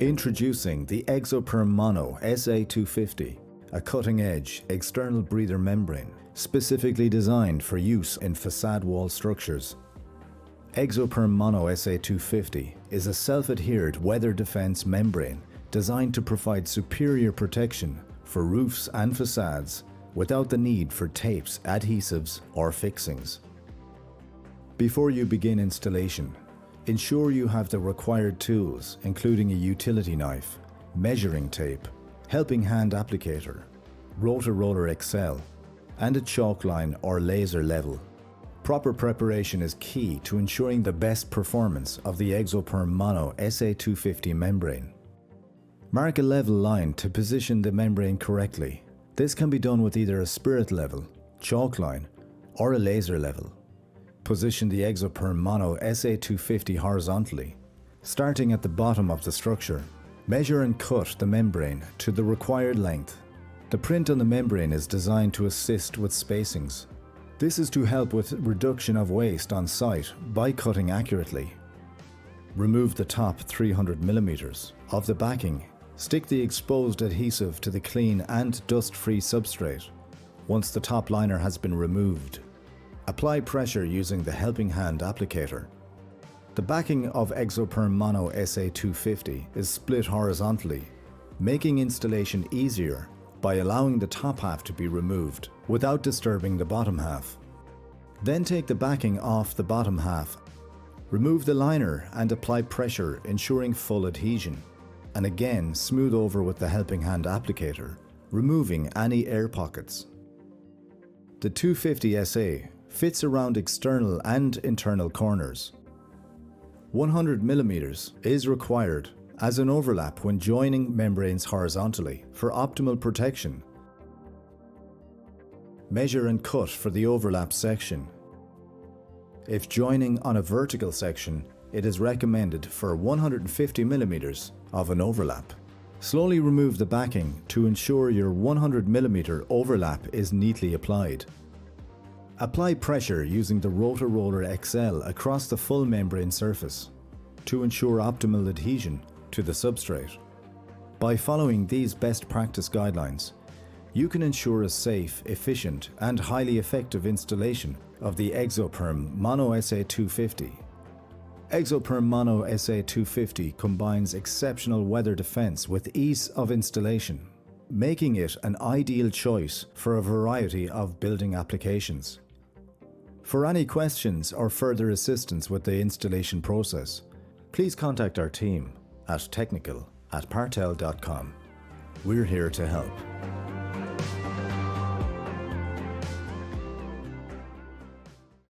Introducing the EXOPERM Mono SA 250, a cutting-edge external breather membrane specifically designed for use in facade wall structures. EXOPERM Mono SA 250 is a self-adhered weather defense membrane designed to provide superior protection for roofs and facades without the need for tapes, adhesives, or fixings. Before you begin installation, ensure you have the required tools, including a utility knife, measuring tape, helping hand applicator, rotor XL, and a chalk line or laser level. Proper preparation is key to ensuring the best performance of the EXOPERM Mono SA 250 membrane. Mark a level line to position the membrane correctly. This can be done with either a spirit level, chalk line, or a laser level. Position the EXOPERM Mono SA 250 horizontally, starting at the bottom of the structure. Measure and cut the membrane to the required length. The print on the membrane is designed to assist with spacings. This is to help with reduction of waste on site by cutting accurately. Remove the top 300 mm of the backing. Stick the exposed adhesive to the clean and dust-free substrate. Once the top liner has been removed, apply pressure using the helping hand applicator. The backing of EXOPERM Mono SA 250 is split horizontally, making installation easier by allowing the top half to be removed without disturbing the bottom half. Then take the backing off the bottom half. Remove the liner and apply pressure, ensuring full adhesion. And again, smooth over with the helping hand applicator, removing any air pockets. The 250 SA fits around external and internal corners. 100 mm is required as an overlap when joining membranes horizontally for optimal protection. Measure and cut for the overlap section. If joining on a vertical section, it is recommended for 150 mm of an overlap. Slowly remove the backing to ensure your 100 mm overlap is neatly applied. Apply pressure using the rotor XL across the full membrane surface to ensure optimal adhesion to the substrate. By following these best practice guidelines, you can ensure a safe, efficient, and highly effective installation of the EXOPERM Mono SA 250. EXOPERM Mono SA 250 combines exceptional weather defense with ease of installation, making it an ideal choice for a variety of building applications. For any questions or further assistance with the installation process, please contact our team at technical@partel.com. We're here to help.